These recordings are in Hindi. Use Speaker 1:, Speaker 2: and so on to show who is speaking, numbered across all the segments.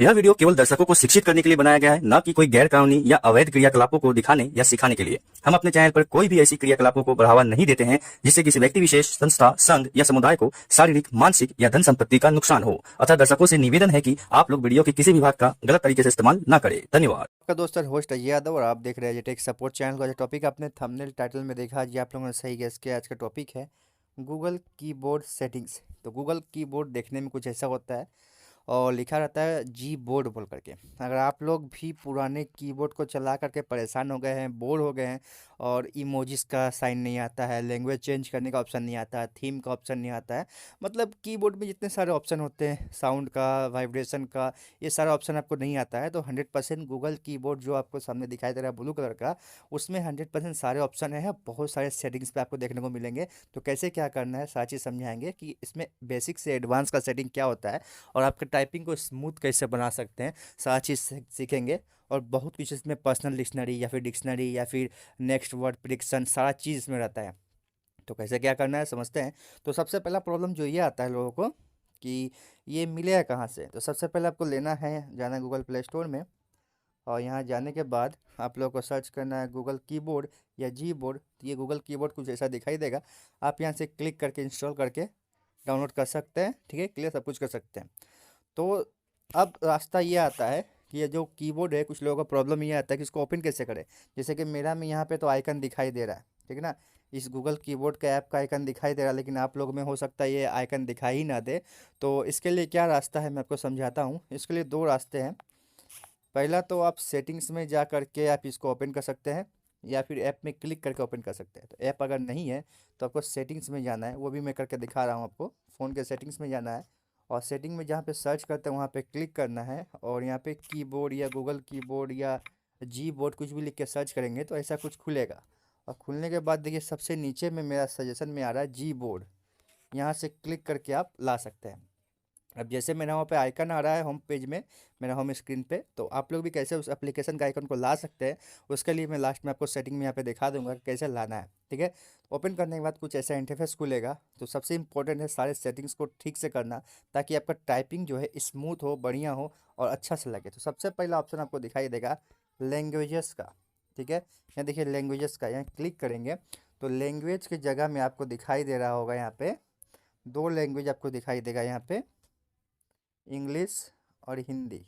Speaker 1: यह वीडियो केवल दर्शकों को शिक्षित करने के लिए बनाया गया है, न कि कोई गैर कानूनी या अवैध क्रियाकलापों को दिखाने या सिखाने के लिए। हम अपने चैनल पर कोई भी ऐसी क्रियाकलापों को बढ़ावा नहीं देते हैं जिससे किसी व्यक्ति विशेष, संस्था, संघ या समुदाय को शारीरिक, मानसिक या धन संपत्ति का नुकसान हो। अतः दर्शकों से निवेदन है कि आप लोग वीडियो के किसी भी भाग का गलत तरीके से इस्तेमाल न करें। धन्यवाद।
Speaker 2: आपका दोस्त और होस्ट अजय यादव और आप देख रहे हैं टेक सपोर्ट चैनल का जो टॉपिक आपने थंबनेल टाइटल में देखा। जी आप लोगों ने सही गेस किया। आज का टॉपिक है गूगल कीबोर्ड सेटिंग्स। तो गूगल कीबोर्ड देखने में कुछ ऐसा होता है और लिखा रहता है जी बोर्ड बोल करके। अगर आप लोग भी पुराने कीबोर्ड को चला करके परेशान हो गए हैं, बोर हो गए हैं और इमोजीज का साइन नहीं आता है, लैंग्वेज चेंज करने का ऑप्शन नहीं आता है, थीम का ऑप्शन नहीं आता है, मतलब कीबोर्ड में जितने सारे ऑप्शन होते हैं, साउंड का, वाइब्रेशन का, ये सारा ऑप्शन आपको नहीं आता है, तो 100% गूगल कीबोर्ड जो आपको सामने दिखाई दे रहा है ब्लू कलर का, उसमें 100% सारे ऑप्शन है। बहुत सारे सेटिंग्स पे आपको देखने को मिलेंगे। तो कैसे क्या करना है सारी चीज़ समझाएंगे कि इसमें बेसिक से एडवांस का सेटिंग क्या होता है और आपके टाइपिंग को स्मूथ कैसे बना सकते हैं, सारी चीज़ सीखेंगे। और बहुत कुछ इसमें पर्सनल डिक्शनरी या फिर नेक्स्ट वर्ड प्रिडिक्शन सारा चीज़ इसमें रहता है। तो कैसे क्या करना है समझते हैं। तो सबसे पहला प्रॉब्लम जो ये आता है लोगों को कि ये मिलेगा कहाँ से। तो सबसे पहले आपको लेना है, जाना है गूगल प्ले स्टोर में और यहाँ जाने के बाद आप लोगों को सर्च करना है गूगल कीबोर्ड या जी बोर्ड। तो ये गूगल कीबोर्ड कुछ ऐसा दिखाई देगा। आप यहाँ से क्लिक करके इंस्टॉल करके डाउनलोड कर सकते हैं। ठीक है, क्लियर सब कुछ कर सकते हैं। तो अब रास्ता ये आता है कि ये जो कीबोर्ड है, कुछ लोगों का प्रॉब्लम ये आता है कि इसको ओपन कैसे करें। जैसे कि मेरा में यहाँ पे तो आइकन दिखाई दे रहा है, ठीक है ना, इस गूगल कीबोर्ड का ऐप का आइकन दिखाई दे रहा है, लेकिन आप लोगों में हो सकता है ये आइकन दिखाई ही ना दे। तो इसके लिए क्या रास्ता है मैं आपको समझाता हूँ। इसके लिए दो रास्ते हैं। पहला तो आप सेटिंग्स में जा करके आप इसको ओपन कर सकते हैं या फिर ऐप में क्लिक करके ओपन कर सकते हैं। तो ऐप अगर नहीं है तो आपको सेटिंग्स में जाना है, वो भी मैं करके दिखा रहा हूँ आपको। फ़ोन के सेटिंग्स में जाना है और सेटिंग में जहाँ पे सर्च करते हैं वहाँ पे क्लिक करना है और यहाँ पे कीबोर्ड या गूगल कीबोर्ड या जी बोर्ड कुछ भी लिख के सर्च करेंगे तो ऐसा कुछ खुलेगा। और खुलने के बाद देखिए सबसे नीचे में मेरा सजेशन में आ रहा है जी बोर्ड, यहाँ से क्लिक करके आप ला सकते हैं। अब जैसे मेरा वहाँ पे आइकन आ रहा है होम पेज में, मेरा होम स्क्रीन पे, तो आप लोग भी कैसे उस एप्लीकेशन का आइकन को ला सकते हैं उसके लिए मैं लास्ट में आपको सेटिंग में यहाँ पे दिखा दूंगा कि कैसे लाना है। ठीक है, ओपन करने के बाद कुछ ऐसा इंटरफेस खुलेगा। तो सबसे इंपॉर्टेंट है सारे सेटिंग्स को ठीक से करना ताकि आपका टाइपिंग जो है स्मूथ हो, बढ़िया हो और अच्छा से लगे। तो सबसे पहला ऑप्शन आपको दिखाई देगा लैंग्वेजेस का। ठीक है, यहाँ देखिए लैंग्वेजेस का, यहाँ क्लिक करेंगे तो लैंग्वेज की जगह में आपको दिखाई दे रहा होगा यहाँ पे दो लैंग्वेज आपको दिखाई देगा, यहाँ पे इंग्लिश और हिंदी।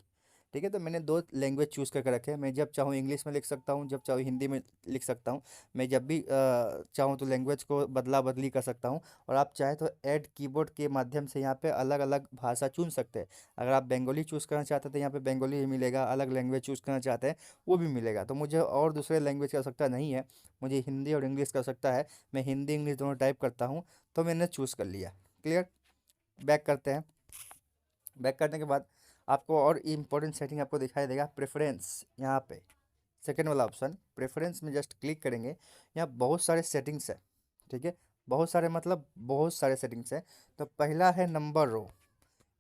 Speaker 2: ठीक है, तो मैंने दो लैंग्वेज चूज़ करके रखे हैं। मैं जब चाहूँ इंग्लिश में लिख सकता हूँ, जब चाहूँ हिंदी में लिख सकता हूँ। मैं जब भी चाहूँ तो लैंग्वेज को बदला बदली कर सकता हूँ। और आप चाहे तो ऐड कीबोर्ड के माध्यम से यहाँ पे अलग अलग भाषा चुन सकते हैं। अगर आप बंगाली चूज़ करना चाहते हैं तो यहाँ पे बंगाली भी मिलेगा, अलग लैंग्वेज चूज़ करना चाहते हैं वो भी मिलेगा। तो मुझे और दूसरे लैंग्वेज की आवश्यकता नहीं है, मुझे हिंदी और इंग्लिश की आवश्यकता है। मैं हिंदी इंग्लिश दोनों टाइप करता हूँ, तो मैंने चूज़ कर लिया। क्लियर, बैक करते हैं। बैक करने के बाद आपको और इम्पोर्टेंट सेटिंग आपको दिखाई देगा प्रेफरेंस, यहाँ पे सेकेंड वाला ऑप्शन प्रेफरेंस में जस्ट क्लिक करेंगे। यहाँ बहुत सारे सेटिंग्स है। ठीक है, बहुत सारे मतलब बहुत सारे सेटिंग्स है। तो पहला है नंबर रो,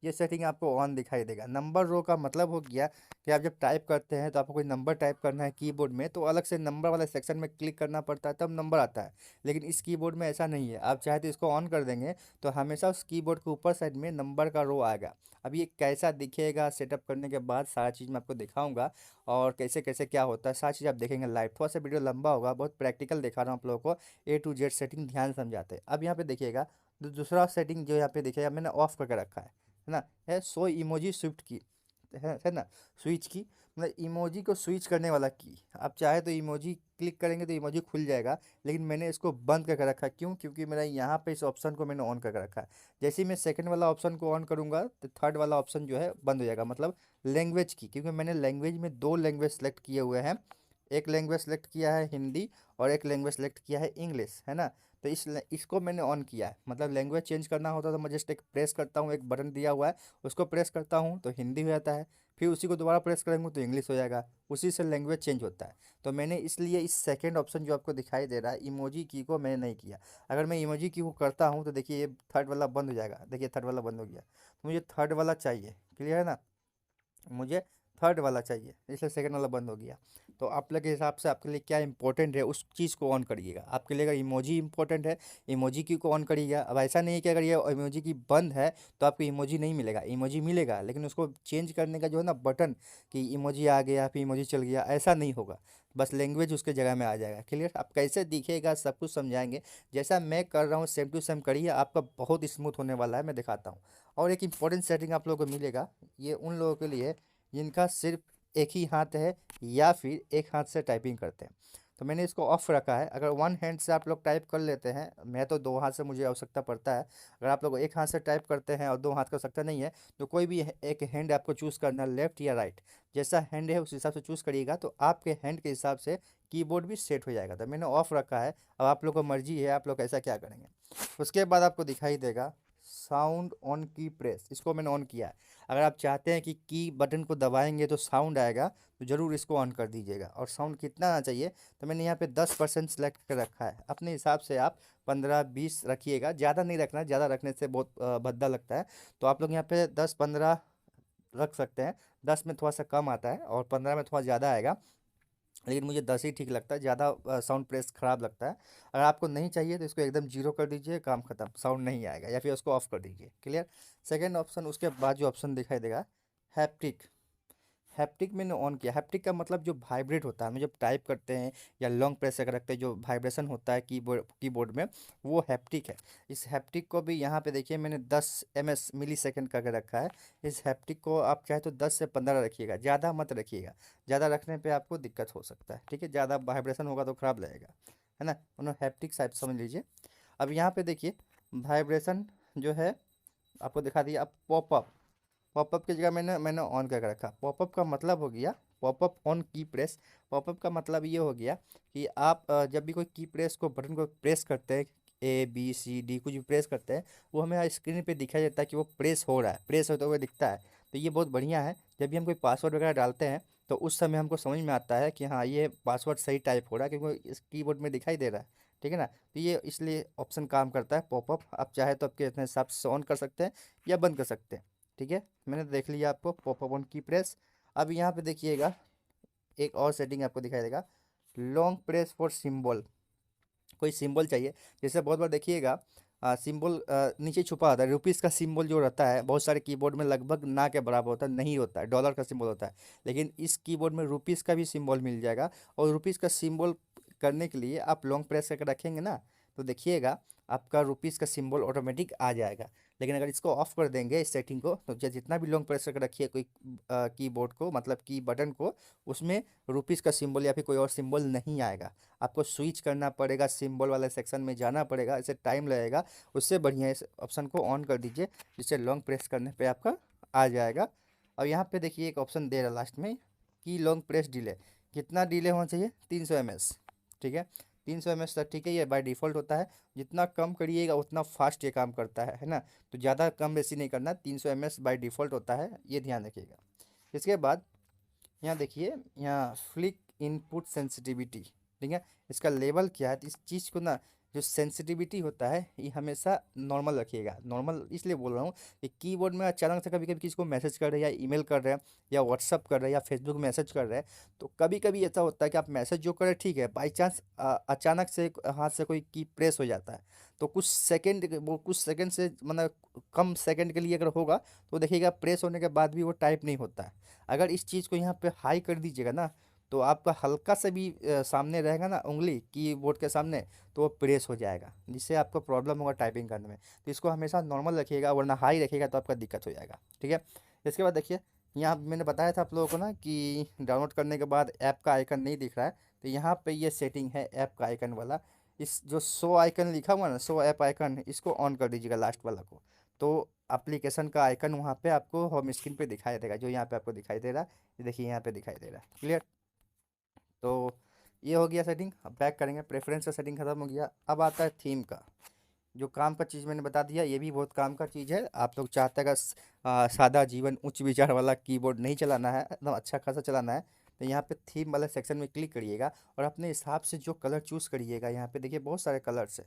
Speaker 2: ये सेटिंग आपको ऑन दिखाई देगा। नंबर रो का मतलब हो गया कि आप जब टाइप करते हैं तो आपको कोई नंबर टाइप करना है कीबोर्ड में तो अलग से नंबर वाले सेक्शन में क्लिक करना पड़ता है, तब नंबर आता है। लेकिन इस कीबोर्ड में ऐसा नहीं है। आप चाहे तो इसको ऑन कर देंगे तो हमेशा उस कीबोर्ड के ऊपर साइड में नंबर का रो आएगा। अब ये कैसा दिखेगा सेटअप करने के बाद सारा चीज़ मैं आपको दिखाऊंगा और कैसे कैसे क्या होता है सारी चीज़ आप देखेंगे लाइव। थोड़ा सा वीडियो लंबा होगा, बहुत प्रैक्टिकल दिखा रहा हूँ आप लोगों को, A to Z सेटिंग ध्यान से समझाते हैं। अब यहाँ पे देखिएगा दूसरा सेटिंग जो यहाँ पे देखिएगा मैंने ऑफ करके रखा है ना, है सो इमोजी स्विफ्ट की, है ना, स्विच की, मतलब इमोजी को स्विच करने वाला की। आप चाहे तो इमोजी क्लिक करेंगे तो इमोजी खुल जाएगा, लेकिन मैंने इसको बंद करके रखा है। क्यों? क्योंकि मेरा यहाँ पे इस ऑप्शन को मैंने ऑन करके रखा है। जैसे ही मैं सेकंड वाला ऑप्शन को ऑन करूँगा तो थर्ड वाला ऑप्शन जो है बंद हो जाएगा, मतलब लैंग्वेज की, क्योंकि मैंने लैंग्वेज में दो लैंग्वेज सेलेक्ट किए हुए हैं। एक लैंग्वेज सेलेक्ट किया है हिंदी और एक लैंग्वेज सेलेक्ट किया है इंग्लिश, है ना। तो इसको मैंने ऑन किया है, मतलब लैंग्वेज चेंज करना होता तो मैं जस्ट एक प्रेस करता हूँ, एक बटन दिया हुआ है उसको प्रेस करता हूँ तो हिंदी हो जाता है, फिर उसी को दोबारा प्रेस करेंगे तो इंग्लिश हो जाएगा, उसी से लैंग्वेज चेंज होता है। तो मैंने इसलिए इस सेकंड ऑप्शन जो आपको दिखाई दे रहा है इमोजी की को मैंने नहीं किया। अगर मैं इमोजी की को करता हूँ तो देखिए ये थर्ड वाला बंद हो जाएगा। देखिए थर्ड वाला बंद हो गया, तो मुझे थर्ड वाला चाहिए। क्लियर है ना, मुझे थर्ड वाला चाहिए, इसलिए सेकंड वाला बंद हो गया। तो आप लोग के हिसाब से आपके लिए क्या इंपॉर्टेंट है उस चीज़ को ऑन करिएगा। आपके लिए अगर इमोजी इंपॉर्टेंट है, इमोजी की को ऑन करिएगा। अब ऐसा नहीं है कि अगर ये इमोजी की बंद है तो आपको इमोजी नहीं मिलेगा, इमोजी मिलेगा, लेकिन उसको चेंज करने का जो है ना बटन, कि इमोजी आ गया फिर इमोजी चल गया, ऐसा नहीं होगा। बस लैंग्वेज उसके जगह में आ जाएगा। क्लियर? आप कैसे दिखेगा सब कुछ समझाएंगे, जैसा मैं कर रहा हूँ सेम टू सेम करिए, आपका बहुत स्मूथ होने वाला है, मैं दिखाता हूँ। और एक इंपॉर्टेंट सेटिंग आप लोगों को मिलेगा, ये उन लोगों के लिए जिनका सिर्फ एक ही हाथ है या फिर एक हाथ से टाइपिंग करते हैं। तो मैंने इसको ऑफ रखा है। अगर वन हैंड से आप लोग टाइप कर लेते हैं, मैं तो दो हाथ से मुझे आवश्यकता पड़ता है। अगर आप लोग एक हाथ से टाइप करते हैं और दो हाथ का आवश्यकता नहीं है, तो कोई भी एक हैंड आपको चूज़ करना, लेफ्ट या राइट, जैसा हैंड है उस हिसाब से चूज़ करिएगा, तो आपके हैंड के हिसाब से कीबोर्ड भी सेट हो जाएगा। तो मैंने ऑफ रखा है, अब आप लोग को मर्जी है आप लोग ऐसा क्या करेंगे। उसके बाद आपको दिखाई देगा साउंड ऑन की प्रेस, इसको मैंने ऑन किया है। अगर आप चाहते हैं कि की बटन को दबाएंगे तो साउंड आएगा, तो ज़रूर इसको ऑन कर दीजिएगा। और साउंड कितना आना चाहिए, तो मैंने यहाँ पे 10% सेलेक्ट कर रखा है। अपने हिसाब से आप 15-20 रखिएगा, ज़्यादा नहीं रखना, ज़्यादा रखने से बहुत भद्दा लगता है। तो आप लोग यहाँ पे 10-15 रख सकते हैं। 10 में थोड़ा सा कम आता है और 15 में थोड़ा ज़्यादा आएगा, लेकिन मुझे 10 ही ठीक लगता है, ज़्यादा साउंड प्रेस ख़राब लगता है। अगर आपको नहीं चाहिए तो इसको एकदम जीरो कर दीजिए, काम ख़त्म, साउंड नहीं आएगा, या फिर उसको ऑफ कर दीजिए। क्लियर? सेकंड ऑप्शन, उसके बाद जो ऑप्शन दिखाई देगा हैप्टिक, हैप्टिक मैंने ऑन किया। हैप्टिक का मतलब जो वाइब्रेट होता है, हम जब टाइप करते हैं या लॉन्ग प्रेस अगर रखते हैं, जो वाइब्रेशन होता है कीबोर्ड में, वो हैप्टिक है। इस हैप्टिक को भी यहाँ पे देखिए मैंने 10 मिली सेकेंड करके रखा है। इस हैप्टिक को आप चाहे तो 10 से 15 रखिएगा, ज़्यादा मत रखिएगा, ज़्यादा रखने पर आपको दिक्कत हो सकता है। ठीक है? ज़्यादा वाइब्रेशन होगा तो ख़राब लगेगा, है ना। उन्होंने हैप्टिक साइड समझ लीजिए। अब यहाँ पे देखिए वाइब्रेशन जो है आपको दिखा दिया। अब पॉपअप, पॉपअप की जगह मैंने मैंने ऑन करके रखा। पॉपअप का मतलब हो गया पॉपअप ऑन की प्रेस। पॉपअप का मतलब ये हो गया कि आप जब भी कोई की प्रेस को बटन को प्रेस करते हैं, A B C D कुछ भी प्रेस करते हैं, वो हमें स्क्रीन पे दिखाई देता है कि वो प्रेस हो रहा है, प्रेस होते हुए दिखता है। तो ये बहुत बढ़िया है। जब भी हम कोई पासवर्ड वगैरह डालते हैं तो उस समय हमको समझ में आता है कि हाँ ये पासवर्ड सही टाइप हो रहा है, क्योंकि इस कीबोर्ड में दिखाई दे रहा है। ठीक है ना? तो ये इसलिए ऑप्शन काम करता है पॉपअप। आप चाहे तो आपके अपने हिसाब से ऑन कर सकते हैं या बंद कर सकते हैं। ठीक है? मैंने देख लिया आपको पॉपअप ऑन की प्रेस। अब यहाँ पे देखिएगा एक और सेटिंग आपको दिखाई देगा, लॉन्ग प्रेस फॉर सिंबल। कोई सिंबल चाहिए, जैसे बहुत बार देखिएगा सिंबल नीचे छुपा होता है। रुपीज़ का सिंबल जो रहता है बहुत सारे कीबोर्ड में लगभग ना के बराबर होता है, नहीं होता है, डॉलर का सिंबल होता है। लेकिन इस कीबोर्ड में रुपीज़ का भी सिंबल मिल जाएगा। और रुपीज़ का सिंबल करने के लिए आप लॉन्ग प्रेस करके रखेंगे ना, तो देखिएगा आपका रुपीज़ का सिंबल ऑटोमेटिक आ जाएगा। लेकिन अगर इसको ऑफ कर देंगे इस सेटिंग को, तो जितना भी लॉन्ग प्रेस करके रखिए कोई कीबोर्ड को, मतलब की बटन को, उसमें रुपीज़ का सिंबल या फिर कोई और सिंबल नहीं आएगा। आपको स्विच करना पड़ेगा, सिंबल वाले सेक्शन में जाना पड़ेगा, इससे टाइम लगेगा। उससे बढ़िया इस ऑप्शन को ऑन कर दीजिए, जिससे लॉन्ग प्रेस करने पे आपका आ जाएगा। और यहाँ पे देखिए एक ऑप्शन दे रहा है लास्ट में कि लॉन्ग प्रेस डिले, कितना डिले होना चाहिए, 300 ms। ठीक है? 300 ms तक ठीक है, ये बाय डिफ़ॉल्ट होता है। जितना कम करिएगा उतना फास्ट ये काम करता है ना। तो ज़्यादा कम बेसी नहीं करना, 300 ms बाय डिफ़ॉल्ट होता है, ये ध्यान रखिएगा। इसके बाद यहाँ देखिए, यहाँ फ्लिक इनपुट सेंसिटिविटी, ठीक है, इसका लेवल क्या है। तो इस चीज़ को ना, जो सेंसिटिविटी होता है ये हमेशा नॉर्मल रखिएगा। नॉर्मल इसलिए बोल रहा हूँ कि कीबोर्ड में अचानक से कभी कभी किसी को मैसेज कर रहे हैं, या ईमेल कर रहे हैं, या व्हाट्सअप कर रहे हैं, या फेसबुक मैसेज कर रहे हैं, तो कभी कभी ऐसा होता है कि आप मैसेज जो करें ठीक है, बाई चांस अचानक से हाथ से कोई की प्रेस हो जाता है, तो कुछ सेकेंड, वो कुछ सेकेंड से मतलब कम सेकेंड के लिए अगर होगा, तो देखिएगा प्रेस होने के बाद भी वो टाइप नहीं होता है। अगर इस चीज़ को यहाँ पे हाई कर दीजिएगा ना, तो आपका हल्का से भी सामने रहेगा ना उंगली कीबोर्ड के सामने, तो वो प्रेस हो जाएगा, जिससे आपको प्रॉब्लम होगा टाइपिंग करने में। तो इसको हमेशा नॉर्मल रखिएगा, वरना हाई रखिएगा तो आपका दिक्कत हो जाएगा। ठीक है? इसके बाद देखिए, यहाँ मैंने बताया था आप लोगों को ना कि डाउनलोड करने के बाद ऐप का आइकन नहीं दिख रहा है, तो यहाँ पे ये सेटिंग है ऐप का आइकन वाला। इस जो शो आइकन लिखा हुआ है ना, शो ऐप आइकन, इसको ऑन कर दीजिएगा लास्ट वाला को। तो एप्लीकेशन का आइकन वहाँ पे आपको होम स्क्रीन पे दिखाई देगा, जो यहाँ पे आपको दिखाई दे रहा है, ये देखिए यहाँ पे दिखाई दे रहा है। क्लियर? तो ये हो गया सेटिंग। अब बैक करेंगे, प्रेफरेंस का सेटिंग खत्म हो गया। अब आता है थीम का। जो काम का चीज़ मैंने बता दिया, ये भी बहुत काम का चीज़ है। आप लोग चाहते हैं अगर सादा जीवन उच्च विचार वाला कीबोर्ड नहीं चलाना है, एकदम अच्छा खासा चलाना है, तो यहाँ पे थीम वाले सेक्शन में क्लिक करिएगा और अपने हिसाब से जो कलर चूज़ करिएगा। यहाँ पे देखिए बहुत सारे कलर्स है,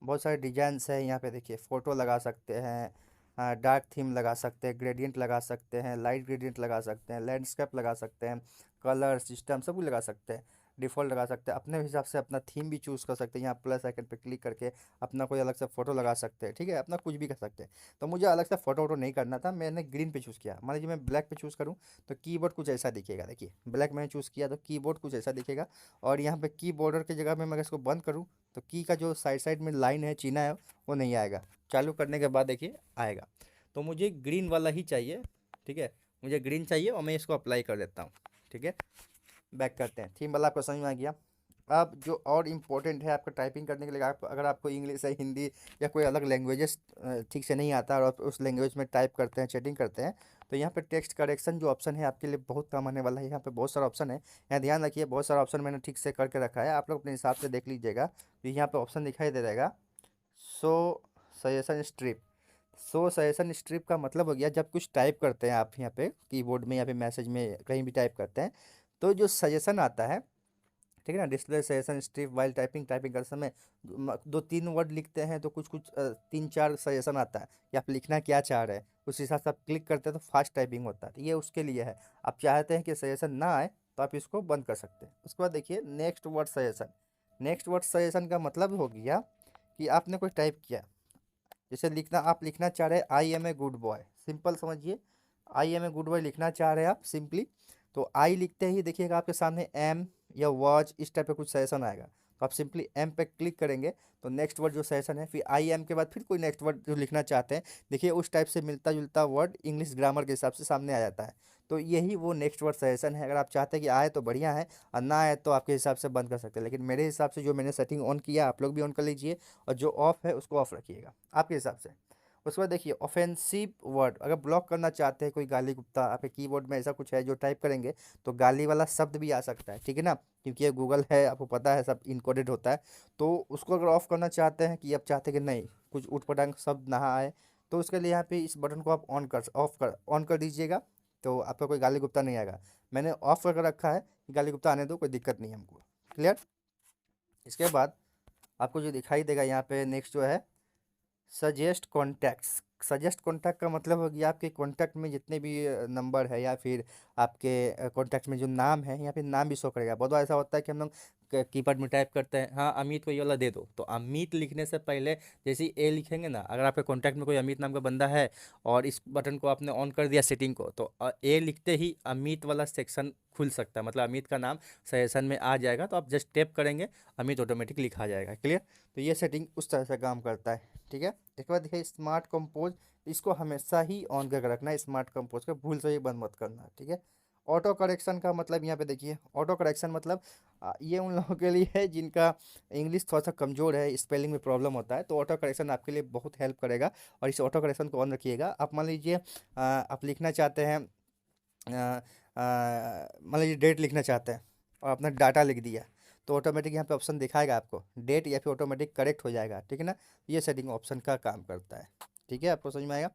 Speaker 2: बहुत सारे डिजाइन्स है। यहाँ पे देखिए फ़ोटो लगा सकते हैं, डार्क थीम लगा सकते हैं, ग्रेडियंट लगा सकते हैं, लाइट ग्रेडियंट लगा सकते हैं, लैंडस्केप लगा सकते हैं, कलर सिस्टम सब कुछ लगा सकते हैं, डिफ़ॉल्ट लगा सकते हैं। अपने हिसाब से अपना थीम भी चूज़ कर सकते हैं, यहाँ प्लस आइकन पे क्लिक करके अपना कोई अलग से फ़ोटो लगा सकते हैं, ठीक है, अपना कुछ भी कर सकते हैं। तो मुझे अलग से फ़ोटो वोटो नहीं करना था, मैंने ग्रीन पे चूज़ किया। मान लीजिए मैं ब्लैक पे चूज़ करूँ तो कीबोर्ड कुछ ऐसा दिखेगा, देखिए ब्लैक मैंने चूज़ किया तो कीबोर्ड कुछ ऐसा दिखेगा। और यहाँ पे की बॉर्डर की जगह में मैं अगर इसको बंद करूँ तो की का जो साइड साइड में लाइन है, चिन्ह है, वो नहीं आएगा। चालू करने के बाद देखिए आएगा। तो मुझे ग्रीन वाला ही चाहिए, ठीक है, मुझे ग्रीन चाहिए और मैं इसको अप्लाई कर देता हूँ, ठीक है। बैक करते हैं, थीम वाला आपको समझ में आ गया। अब जो और इम्पोर्टेंट है आपका टाइपिंग करने के लिए, आप अगर आपको इंग्लिश या हिंदी या कोई अलग लैंग्वेजेस ठीक से नहीं आता और आप उस लैंग्वेज में टाइप करते हैं, चैटिंग करते हैं, तो यहाँ पे टेक्स्ट करेक्शन जो ऑप्शन है आपके लिए बहुत काम आने वाला है। यहाँ पे बहुत सारा ऑप्शन है, यहाँ ध्यान रखिए, बहुत सारा ऑप्शन मैंने ठीक से करके रखा है, आप लोग अपने हिसाब से देख लीजिएगा। तो यहाँ पे ऑप्शन दिखाई दे रहेगा, सो सजेशन स्ट्रिप। सो सजेशन स्ट्रिप का मतलब हो गया, जब कुछ टाइप करते हैं आप यहाँ पे कीबोर्ड में या फिर मैसेज में कहीं भी टाइप करते हैं, तो जो सजेशन आता है, ठीक है ना, display suggestion strip while typing, typing करते समय 2-3 वर्ड लिखते हैं तो कुछ कुछ 3-4 सजेशन आता है कि आप लिखना क्या चाह रहे हैं, उस हिसाब से आप क्लिक करते हैं तो फास्ट टाइपिंग होता है। तो ये उसके लिए है, आप चाहते हैं कि सजेशन ना आए तो आप इसको बंद कर सकते हैं। उसके बाद देखिए next word suggestion. Next word suggestion का मतलब हो गया कि आपने कोई टाइप किया, जैसे लिखना, आप लिखना चाह रहे हैं I am a good boy, simple समझिए, I am a good boy लिखना चाह रहे हैं आप सिंपली। तो आई लिखते ही देखिएगा आपके सामने एम या वॉच इस टाइप का कुछ सजेशन आएगा, तो आप सिंपली एम पे क्लिक करेंगे तो नेक्स्ट वर्ड जो सजेशन है, फिर आई एम के बाद फिर कोई नेक्स्ट वर्ड जो लिखना चाहते हैं, देखिए उस टाइप से मिलता जुलता वर्ड इंग्लिश ग्रामर के हिसाब से सामने आ जाता है। तो यही वो नेक्स्ट वर्ड सजेशन है। अगर आप चाहते हैं कि आए तो बढ़िया है, और ना आए तो आपके हिसाब से बंद कर सकते हैं, लेकिन मेरे हिसाब से जो मैंने सेटिंग ऑन किया आप लोग भी ऑन कर लीजिए, और जो ऑफ है उसको ऑफ रखिएगा आपके हिसाब से। उसके बाद देखिए ऑफेंसिव वर्ड, अगर ब्लॉक करना चाहते हैं कोई गाली गुप्ता, आपके कीबोर्ड में ऐसा कुछ है जो टाइप करेंगे तो गाली वाला शब्द भी आ सकता है, ठीक है ना, क्योंकि ये गूगल है, आपको पता है सब इनकोडेड होता है। तो उसको अगर ऑफ करना चाहते हैं कि आप चाहते हैं कि नहीं कुछ उटपटांग शब्द ना आए, तो उसके लिए यहाँ पे इस बटन को आप ऑन कर दीजिएगा, तो आपका कोई गाली गुप्ता नहीं आएगा। मैंने ऑफ करके रखा है कि गाली गुप्ता आने दो, कोई दिक्कत नहीं है हमको। क्लियर। इसके बाद आपको जो दिखाई देगा यहाँ पे नेक्स्ट जो है सजेस्ट कॉन्टैक्ट्स। सजेस्ट कॉन्टैक्ट का मतलब हो गया आपके कॉन्टैक्ट में जितने भी नंबर है या फिर आपके कॉन्टैक्ट में जो नाम है, या फिर नाम भी शो करेगा। बहुत बार ऐसा होता है कि हम लोग कीपैड में टाइप करते हैं, हाँ अमित को ये वाला दे दो, तो अमित लिखने से पहले जैसे ही ए लिखेंगे ना, अगर आपके कॉन्टैक्ट में कोई अमित नाम का बंदा है और इस बटन को आपने ऑन कर दिया सेटिंग को, तो ए लिखते ही अमित वाला सेक्शन खुल सकता है, मतलब अमित का नाम सजेशन में आ जाएगा, तो आप जस्ट टैप करेंगे अमित ऑटोमेटिक लिखा जाएगा। क्लियर। तो ये सेटिंग उस तरह से काम करता है, ठीक है। एक बार देखिए स्मार्ट कंपोज, इसको हमेशा ही ऑन करके रखना है, स्मार्ट कंपोज का भूल से ही बंद मत करना, ठीक है। ऑटो करेक्शन का मतलब यहाँ पे देखिए, ऑटो करेक्शन मतलब ये उन लोगों के लिए है जिनका इंग्लिश थोड़ा सा कमज़ोर है, स्पेलिंग में प्रॉब्लम होता है, तो ऑटो करेक्शन आपके लिए बहुत हेल्प करेगा। और इस ऑटो करेक्शन को ऑन रखिएगा। आप मान लीजिए आप लिखना चाहते हैं, मान लीजिए डेट लिखना चाहते हैं और अपना डाटा लिख दिया, तो ऑटोमेटिक यहाँ पे ऑप्शन दिखाएगा आपको डेट, या फिर ऑटोमेटिक करेक्ट हो जाएगा, ठीक है ना। ये सेटिंग ऑप्शन का काम करता है, ठीक है, आपको समझ में आएगा।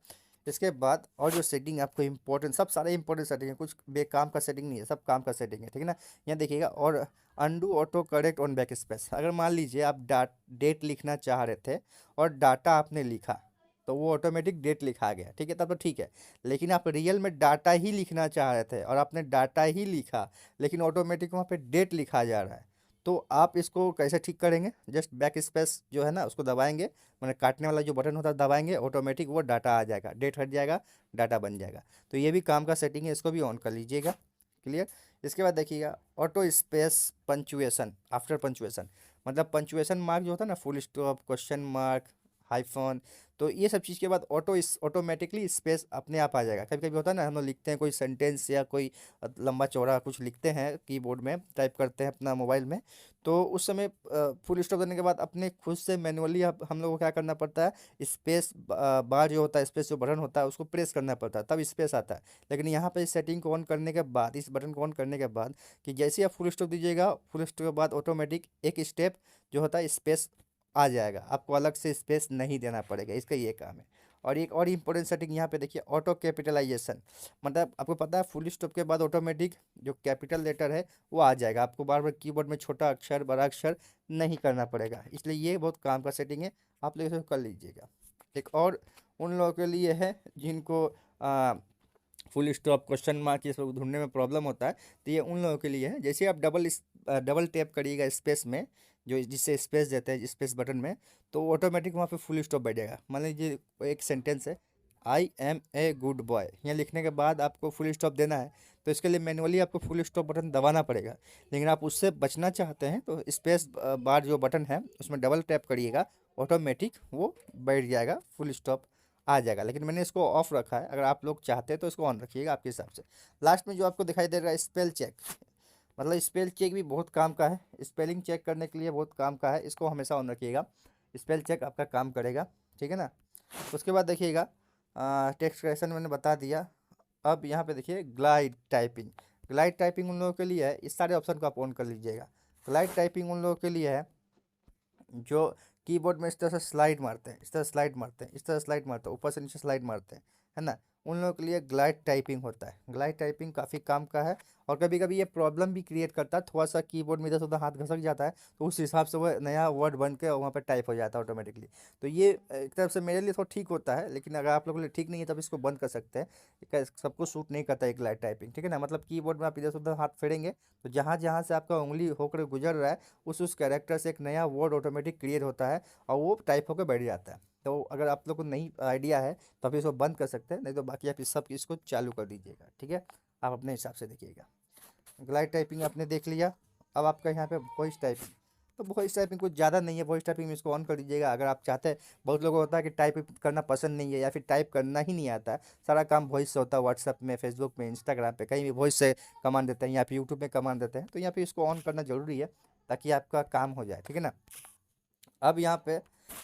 Speaker 2: इसके बाद और जो सेटिंग आपको इंपॉर्टेंट, सब सारे इंपॉर्टेंट सेटिंग है, कुछ बेकाम का सेटिंग नहीं है, सब काम का सेटिंग है, ठीक है ना। यहाँ देखिएगा, और undo auto correct on back space, अगर मान लीजिए आप डेट लिखना चाह रहे थे और डाटा आपने लिखा, तो वो ऑटोमेटिक डेट लिखा गया, ठीक है, तब तो ठीक है। लेकिन आप रियल में डाटा ही लिखना चाह रहे थे और आपने डाटा ही लिखा, लेकिन ऑटोमेटिक वहाँ पे डेट लिखा जा रहा है, तो आप इसको कैसे ठीक करेंगे, जस्ट बैक स्पेस जो है ना उसको दबाएंगे, मैंने काटने वाला जो बटन होता है दबाएंगे, ऑटोमेटिक वो डाटा आ जाएगा, डेट हट जाएगा, डाटा बन जाएगा। तो ये भी काम का सेटिंग है, इसको भी ऑन कर लीजिएगा। क्लियर। इसके बाद देखिएगा auto space punctuation after punctuation, मतलब पंचुएशन मार्क जो होता है ना, full stop, question mark, hyphen, तो ये सब चीज़ के बाद ऑटोमेटिकली स्पेस अपने आप आ जाएगा। कभी कभी होता है ना, हम लोग लिखते हैं कोई सेंटेंस या कोई लंबा चौड़ा कुछ लिखते हैं कीबोर्ड में, टाइप करते हैं अपना मोबाइल में, तो उस समय फुल स्टॉप करने के बाद अपने खुद से मैनुअली हम लोग को क्या करना पड़ता है, स्पेस बार जो होता है, स्पेस जो बटन होता है उसको प्रेस करना पड़ता है, तब स्पेस आता है। लेकिन यहाँ पे इस सेटिंग को ऑन करने के बाद, इस बटन को ऑन करने के बाद, कि जैसे ही आप फुल स्टॉप दीजिएगा, फुल स्टॉप के बाद ऑटोमेटिक एक स्टेप जो होता है स्पेस आ जाएगा, आपको अलग से स्पेस नहीं देना पड़ेगा, इसका ये काम है। और एक और इम्पोर्टेंट सेटिंग यहाँ पे देखिए, ऑटो कैपिटलाइजेशन, मतलब आपको पता है फुल स्टॉप के बाद ऑटोमेटिक जो कैपिटल लेटर है वो आ जाएगा, आपको बार बार कीबोर्ड में छोटा अक्षर बड़ा अक्षर नहीं करना पड़ेगा, इसलिए ये बहुत काम का सेटिंग है, आप लोग इसे कर लीजिएगा। एक और उन लोगों के लिए है जिनको फुल स्टॉप, क्वेश्चन मार्क, ये सब ढूंढने में प्रॉब्लम होता है, तो ये उन लोगों के लिए है। जैसे आप डबल टैप करिएगा स्पेस में, जो जिससे स्पेस देते हैं स्पेस बटन में, तो ऑटोमेटिक वहाँ पे फुल स्टॉप बैठ जाएगा। मान लीजिए एक सेंटेंस है, I am a good boy, यहाँ लिखने के बाद आपको फुल स्टॉप देना है, तो इसके लिए मैनुअली आपको फुल स्टॉप बटन दबाना पड़ेगा। लेकिन आप उससे बचना चाहते हैं तो स्पेस बार जो बटन है उसमें डबल टैप करिएगा, ऑटोमेटिक वो बैठ जाएगा, फुल स्टॉप आ जाएगा। लेकिन मैंने इसको ऑफ रखा है, अगर आप लोग चाहते हैं तो इसको ऑन रखिएगा आपके हिसाब से। लास्ट में जो आपको दिखाई दे रहा है स्पेल चेक, मतलब स्पेल चेक भी बहुत काम का है, स्पेलिंग चेक करने के लिए बहुत काम का है, इसको हमेशा ऑन रखिएगा। स्पेल चेक आपका काम करेगा, ठीक है ना। उसके बाद देखिएगा टेक्स्ट करेक्शन मैंने बता दिया। अब यहाँ पे देखिए ग्लाइड टाइपिंग, ग्लाइड टाइपिंग उन लोगों के लिए है, इस सारे ऑप्शन को आप ऑन कर लीजिएगा। ग्लाइड टाइपिंग उन लोगों के लिए है जो कीबोर्ड में इस तरह से स्लाइड मारते हैं, इस तरह स्लाइड मारते हैं, इस तरह स्लाइड मारते हैं, ऊपर से नीचे स्लाइड मारते हैं, है ना, उन लोगों के लिए ग्लाइड टाइपिंग होता है। ग्लाइड टाइपिंग काफ़ी काम का है, और कभी कभी ये प्रॉब्लम भी क्रिएट करता है, थोड़ा सा कीबोर्ड में इधर से उधर हाथ घसक जाता है, तो उस हिसाब से वो नया वर्ड बन के वहाँ पर टाइप हो जाता है ऑटोमेटिकली। तो ये एक तरफ से मेरे लिए थोड़ा ठीक होता है, लेकिन अगर आप लोगों के लिए ठीक नहीं है तब इसको बंद कर सकते हैं। सबको सूट नहीं करता है ग्लाइड टाइपिंग, ठीक है ना। मतलब कीबोर्ड में आप इधर से उधर हाथ फेरेंगे तो जहाँ जहाँ से आपका उंगली होकर गुजर रहा है उस कैरेक्टर से एक नया वर्ड ऑटोमेटिक क्रिएट होता है और वो टाइप होकर बैठ जाता है। तो अगर आप लोग को नहीं आइडिया है तो आप इसको बंद कर सकते हैं, नहीं तो बाकी आप इस सब इसको चालू कर दीजिएगा, ठीक है। आप अपने हिसाब से देखिएगा। ग्लाइड टाइपिंग आपने देख लिया। अब आपका यहाँ पे वॉइस टाइपिंग, तो वॉइस टाइपिंग कुछ ज़्यादा नहीं है, वॉइस टाइपिंग में इसको ऑन कर दीजिएगा अगर आप चाहते हैं। बहुत लोगों को होता है कि टाइप करना पसंद नहीं है या फिर टाइप करना ही नहीं आता है, सारा काम वॉइस से होता है, व्हाट्सअप में, फेसबुक में, इंस्टाग्राम पे, कहीं भी वॉइस से कमांड देते हैं, या फिर यूट्यूब में कमांड देते हैं, तो यहाँ पे इसको ऑन करना ज़रूरी है ताकि आपका काम हो जाए, ठीक है ना। अब यहाँ पे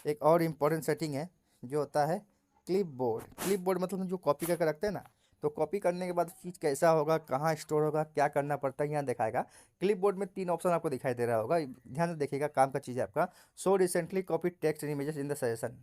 Speaker 2: एक और इम्पोर्टेंट सेटिंग है जो होता है क्लिप बोर्ड। क्लिप बोर्ड मतलब हम जो कॉपी करके रखते हैं ना, तो कॉपी करने के बाद चीज़ कैसा होगा, कहाँ स्टोर होगा, क्या करना पड़ता है, यहाँ दिखाएगा। क्लिप बोर्ड में 3 ऑप्शन आपको दिखाई दे रहा होगा, ध्यान से देखिएगा, काम का चीज़ है आपका। So recently copy text images in the suggestion,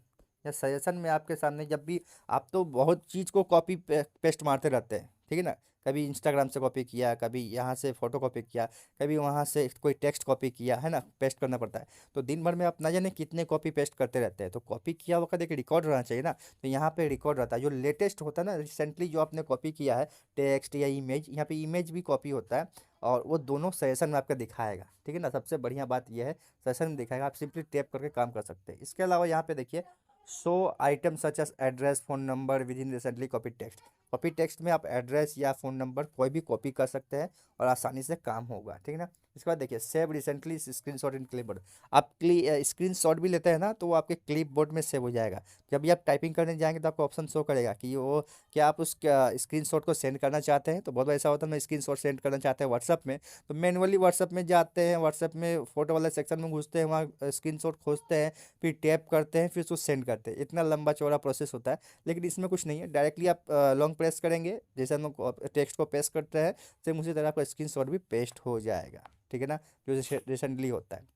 Speaker 2: या सजेशन में आपके सामने जब भी आप तो बहुत चीज़ को कॉपी पेस्ट मारते रहते हैं, ठीक है ना। कभी इंस्टाग्राम से कॉपी किया, कभी यहाँ से फ़ोटो कॉपी किया, कभी वहाँ से कोई टेक्स्ट कॉपी किया, है ना, पेस्ट करना पड़ता है। तो दिन भर में आप ना जाने कितने कॉपी पेस्ट करते रहते हैं, तो कॉपी किया हुआ का देखिए रिकॉर्ड रहना चाहिए ना। तो यहाँ पे रिकॉर्ड रहता है, जो लेटेस्ट होता है ना, रिसेंटली जो आपने कॉपी किया है टेक्स्ट या इमेज, यहाँ पे इमेज भी कॉपी होता है, और वो दोनों सेशन में आपका दिखाएगा, ठीक है ना। सबसे बढ़िया बात यह है सेशन में दिखाएगा, आप सिंपली टैप करके काम कर सकते हैं। इसके अलावा यहाँ पे देखिए show item such as address, phone number with in recently copy text. Copy text में आप एड्रेस या फ़ोन नंबर कोई भी कॉपी कर सकते हैं और आसानी से काम होगा, ठीक है ना। इसके बाद देखिए सेव रिसेंटली स्क्रीनशॉट इन क्लिपबोर्ड। आप स्क्रीनशॉट भी लेते हैं ना, तो वो आपके क्लिपबोर्ड में सेव हो जाएगा। जब भी आप टाइपिंग करने जाएंगे तो आपको ऑप्शन शो करेगा कि वो क्या आप उस स्क्रीनशॉट को सेंड करना चाहते हैं। तो बहुत बार ऐसा होता है, मैं स्क्रीनशॉट सेंड करना चाहते हैं व्हाट्सअप में, तो मैनुअली व्हाट्सअप में जाते हैं, व्हाट्सअप में फ़ोटो वाले सेक्शन में घुसते हैं, वहाँ स्क्रीनशॉट खोजते हैं, फिर टैप करते हैं, फिर उसको सेंड करते हैं। इतना लंबा चौड़ा प्रोसेस होता है, लेकिन इसमें कुछ नहीं है, डायरेक्टली आप लॉन्ग प्रेस करेंगे, जैसे हम लोग टेक्स्ट को पेस्ट करते हैं, सेम उसी तरह आपका स्क्रीनशॉट भी पेस्ट हो जाएगा, ठीक है ना, जो रिसेंटली होता है।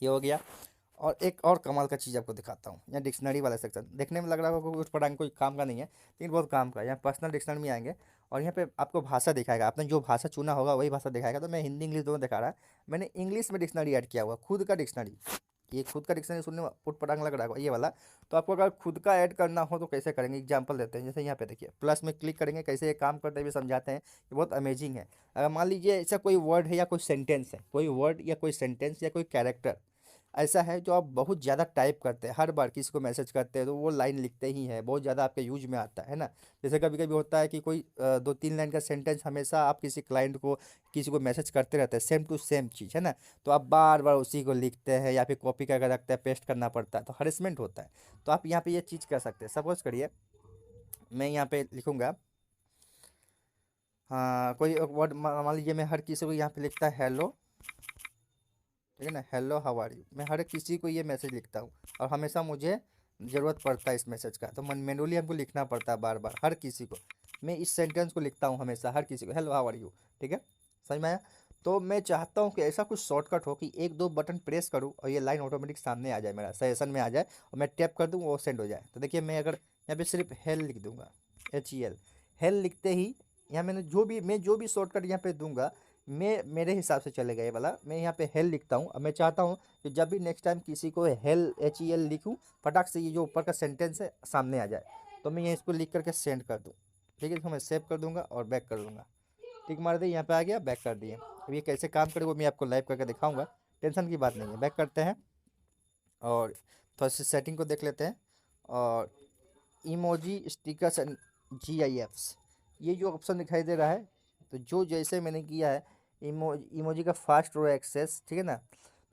Speaker 2: ये हो गया। और एक और कमाल का चीज़ आपको दिखाता हूँ, यहाँ डिक्शनरी वाला सेक्शन देखने में लग रहा होगा कुछ पढ़ाने कोई काम का नहीं है, लेकिन बहुत काम का है। यहाँ पर्सनल डिक्शनरी में आएंगे और यहाँ पे आपको भाषा दिखाएगा, आपने जो भाषा चुना होगा वही भाषा दिखाएगा। तो मैं हिंदी इंग्लिश दोनों दिखा रहा है, मैंने इंग्लिश में डिक्शनरी ऐड किया हुआ, खुद का डिक्शनरी। ये खुद का डिक्शनरी सुनने में उट पटांग लग रहा होगा, ये वाला। तो आपको अगर खुद का ऐड करना हो तो कैसे करेंगे, एग्जाम्पल देते हैं। जैसे यहाँ पे देखिए प्लस में क्लिक करेंगे, कैसे ये काम करते हुए समझाते हैं, ये बहुत अमेजिंग है। अगर मान लीजिए ऐसा कोई वर्ड है या कोई सेंटेंस है, कोई वर्ड या कोई सेंटेंस या कोई कैरेक्टर ऐसा है जो आप बहुत ज़्यादा टाइप करते हैं, हर बार किसी को मैसेज करते हैं तो वो लाइन लिखते ही हैं, बहुत ज़्यादा आपके यूज में आता है ना। जैसे कभी कभी होता है कि कोई 2-3 लाइन का सेंटेंस हमेशा आप किसी क्लाइंट को, किसी को मैसेज करते रहते हैं, सेम टू सेम चीज़, है ना। तो आप बार बार उसी को लिखते हैं या फिर कॉपी करके रखते हैं, पेस्ट करना पड़ता है, तो हरेसमेंट होता है। तो आप यहाँ पे ये चीज़ कर सकते हैं। सपोज करिए मैं यहाँ पे लिखूँगा, हाँ, कोई वर्ड मान लीजिए, मैं हर किसी को यहाँ पे लिखता है हेलो, ठीक है ना, हेलो हाउ आर यू। मैं हर किसी को ये मैसेज लिखता हूँ और हमेशा मुझे ज़रूरत पड़ता है इस मैसेज का, तो मैनुअली हमको लिखना पड़ता है बार बार हर किसी को। मैं इस सेंटेंस को लिखता हूँ हमेशा हर किसी को, हेलो हाउ आर यू, ठीक है, समझ में आया। तो मैं चाहता हूँ कि ऐसा कुछ शॉर्टकट हो कि 1-2 बटन प्रेस करूँ और ये लाइन ऑटोमेटिक सामने आ जाए, मेरा सजेशन में आ जाए, और मैं टैप कर दूँ वो सेंड हो जाए। तो देखिए मैं अगर यहाँ पे सिर्फ हेल लिख दूँगा, HEL, हेल लिखते ही यहाँ मैं जो भी शॉर्टकट यहाँ पे दूंगा, मेरे हिसाब से चलेगा ये वाला। मैं यहाँ पे हेल लिखता हूँ। अब मैं चाहता हूँ कि जब भी नेक्स्ट टाइम किसी को हेल HEL लिखूँ, फटाक से ये जो ऊपर का सेंटेंस है सामने आ जाए। तो मैं ये इसको लिख करके सेंड कर दूँ। ठीक है, इसको मैं सेव कर दूंगा और बैक कर दूंगा। टिक मार दिए, यहाँ पे आ गया, बैक कर दिए। अब ये कैसे काम करेगा वो मैं आपको लाइव करके दिखाऊंगा, टेंशन की बात नहीं है। बैक करते हैं और थोड़ा सी सेटिंग को देख लेते हैं। और इमोजी स्टिकर्स एंड GIFs, ये जो ऑप्शन दिखाई दे रहा है, तो जो जैसे मैंने किया है इमोजी का फास्ट रो एक्सेस, ठीक है ना।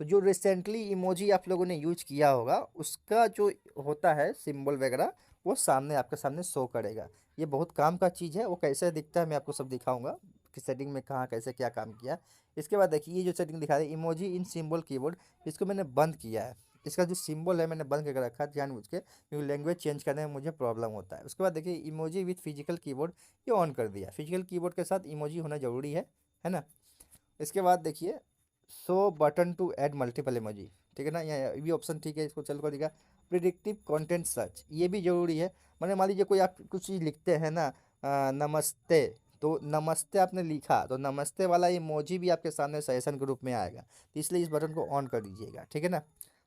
Speaker 2: तो जो रिसेंटली इमोजी आप लोगों ने यूज किया होगा उसका जो होता है सिंबल वगैरह, वो सामने आपके सामने शो करेगा। ये बहुत काम का चीज़ है। वो कैसे दिखता है मैं आपको सब दिखाऊंगा कि सेटिंग में कहाँ कैसे क्या काम किया। इसके बाद देखिए ये जो सेटिंग दिखा रही है इमोजी इन सिंबल कीबोर्ड, इसको मैंने बंद किया है। इसका जो सिंबल है मैंने बंद करके रखा है जानबूझ के, क्योंकि लैंग्वेज चेंज करने में मुझे प्रॉब्लम होता है। उसके बाद देखिए इमोजी विथ फिजिकल कीबोर्ड, ये ऑन कर दिया। फिजिकल कीबोर्ड के साथ इमोजी होना ज़रूरी है ना। इसके बाद देखिए show button to add multiple emoji, ठीक है ना, ये भी ऑप्शन ठीक है, इसको चल कर दिखा। प्रिडिक्टिव कंटेंट सर्च, ये भी ज़रूरी है। मैंने मान लीजिए कोई आप कुछ चीज़ लिखते हैं ना, नमस्ते, तो नमस्ते आपने लिखा तो नमस्ते वाला इमोजी भी आपके सामने सजेशन के रूप में आएगा। तो इसलिए इस बटन को ऑन कर दीजिएगा, ठीक है ना।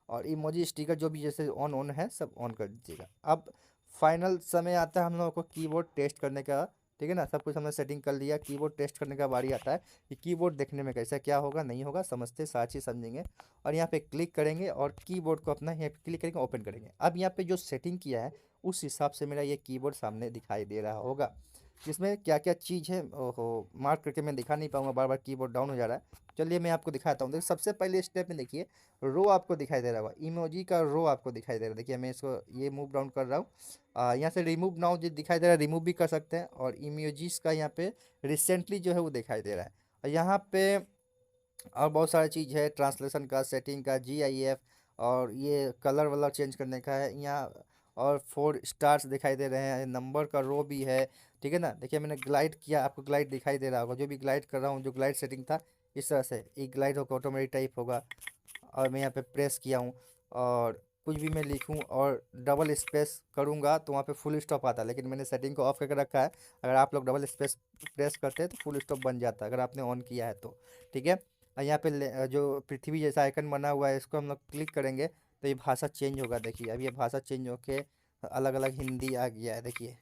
Speaker 2: और इमोजी स्टिकर जो भी जैसे ऑन ऑन है सब ऑन कर दीजिएगा। अब फाइनल समय आता है हम लोगों को कीबोर्ड टेस्ट करने का, ठीक है ना। सब कुछ हमने सेटिंग कर लिया, कीबोर्ड टेस्ट करने का बारी आता है कि कीबोर्ड देखने में कैसा क्या होगा नहीं होगा, समझते साथ ही समझेंगे। और यहाँ पे क्लिक करेंगे और कीबोर्ड को अपना यहाँ पे क्लिक करेंगे, ओपन करेंगे। अब यहाँ पे जो सेटिंग किया है उस हिसाब से मेरा ये कीबोर्ड सामने दिखाई दे रहा होगा, जिसमें क्या क्या चीज़ है। ओहो, मार्क करके मैं दिखा नहीं पाऊंगा, बार बार कीबोर्ड डाउन हो जा रहा है। चलिए मैं आपको दिखाता हूँ। देखिए सबसे पहले स्टेप में देखिए रो आपको दिखाई दे रहा होगा, इमोजी का रो आपको दिखाई दे रहा है। देखिए मैं इसको ये मूव डाउन कर रहा हूँ, यहाँ से रिमूव नाउ जो दिखाई दे रहा है रिमूव भी कर सकते हैं। और इमोजीज का यहाँ पे रिसेंटली जो है वो दिखाई दे रहा है। और यहाँ पे और बहुत सारी चीज़ है, ट्रांसलेशन का, सेटिंग का, GIF, और ये कलर वाला चेंज करने का है यहाँ। और 4 स्टार्स दिखाई दे रहे हैं, नंबर का रो भी है, ठीक है ना। देखिए मैंने ग्लाइड किया, आपको ग्लाइड दिखाई दे रहा होगा। जो भी ग्लाइड कर रहा हूँ, जो ग्लाइड सेटिंग था इस तरह से एक ग्लाइड होगा, ऑटोमेटिक टाइप होगा। और मैं यहाँ पे प्रेस किया हूँ और कुछ भी मैं लिखूँ और डबल स्पेस करूँगा तो वहाँ पे फुल स्टॉप आता है, लेकिन मैंने सेटिंग को ऑफ करके रखा है। अगर आप लोग डबल स्पेस प्रेस करते हैं तो फुल स्टॉप बन जाता है, अगर आपने ऑन किया है तो, ठीक है। और यहाँ पे जो पृथ्वी जैसा आइकन बना हुआ है इसको हम लोग क्लिक करेंगे तो ये भाषा चेंज होगा। देखिए अब ये भाषा चेंज होके अलग अलग हिंदी आ गया है। देखिए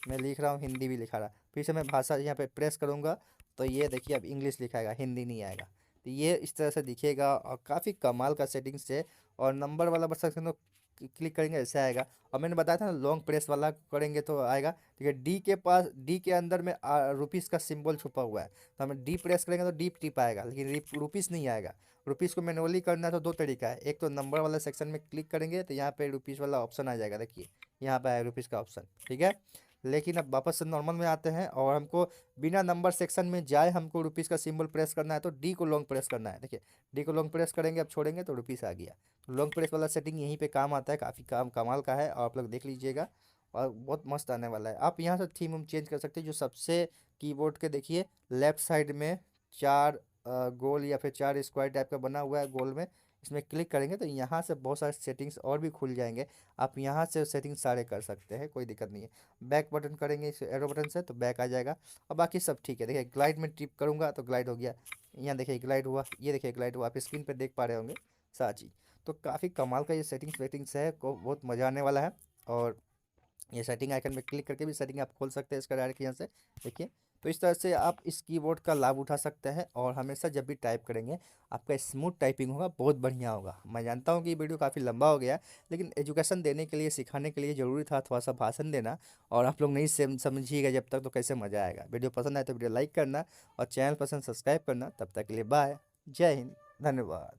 Speaker 2: मैं लिख रहा हूँ, हिंदी भी लिखा रहा। फिर से मैं भाषा यहाँ पे प्रेस करूँगा तो ये देखिए अब इंग्लिश लिखाएगा, हिंदी नहीं आएगा। तो ये इस तरह से दिखेगा और काफ़ी कमाल का सेटिंग्स है। और नंबर वाला बस सकते हैं तो क्लिक करेंगे ऐसे आएगा। और मैंने बताया था ना लॉन्ग प्रेस वाला करेंगे तो आएगा। ठीक है, डी के पास, डी के अंदर में रुपीज़ का सिंबल छुपा हुआ है, तो हमें डी प्रेस करेंगे तो डी टिप आएगा, लेकिन रुपीज़ नहीं आएगा। रुपीज़ को मैनुअली करना है तो 2 तरीका है। एक तो नंबर वाला सेक्शन में क्लिक करेंगे तो यहाँ पे रुपीज़ वाला ऑप्शन आ जाएगा। देखिए यहाँ पे आया रुपीज़ का ऑप्शन, ठीक है। लेकिन अब वापस से नॉर्मल में आते हैं और हमको बिना नंबर सेक्शन में जाए हमको रुपीज़ का सिंबल प्रेस करना है तो डी को लॉन्ग प्रेस करना है। देखिए डी को लॉन्ग प्रेस करेंगे, अब छोड़ेंगे तो रुपीज़ आ गया। तो लॉन्ग प्रेस वाला सेटिंग यहीं पे काम आता है, काफ़ी कमाल का है और आप लोग देख लीजिएगा और बहुत मस्त आने वाला है। आप यहाँ से थीम हम चेंज कर सकते हैं। जो सबसे कीबोर्ड के देखिए लेफ्ट साइड में 4 गोल या फिर 4 स्क्वायर टाइप का बना हुआ है गोल में, इसमें क्लिक करेंगे तो यहाँ से बहुत सारे सेटिंग्स और भी खुल जाएंगे। आप यहाँ से सेटिंग सारे कर सकते हैं, कोई दिक्कत नहीं है। बैक बटन करेंगे इस एरो बटन से तो बैक आ जाएगा और बाकी सब ठीक है। देखिए ग्लाइड में टिप करूँगा तो ग्लाइड हो गया, यहाँ देखिए ग्लाइड हुआ, ये देखिए ग्लाइड हुआ, आप स्क्रीन पर देख पा रहे होंगे सारी चीज़। तो काफ़ी कमाल का ये सेटिंग्स है, को बहुत मज़ा आने वाला है। और ये सेटिंग आइकन में क्लिक करके भी सेटिंग आप खोल सकते हैं इसका डायरेक्ट यहाँ से, देखिए। तो इस तरह से आप इस कीबोर्ड का लाभ उठा सकते हैं और हमेशा जब भी टाइप करेंगे आपका स्मूथ टाइपिंग होगा, बहुत बढ़िया होगा। मैं जानता हूँ कि ये वीडियो काफ़ी लंबा हो गया, लेकिन एजुकेशन देने के लिए, सिखाने के लिए ज़रूरी था थोड़ा सा भाषण देना। और आप लोग नहीं समझिएगा जब तक तो कैसे मज़ा आएगा। वीडियो पसंद आए तो वीडियो लाइक करना और चैनल पसंद सब्सक्राइब करना। तब तक के लिए बाय, जय हिंद, धन्यवाद।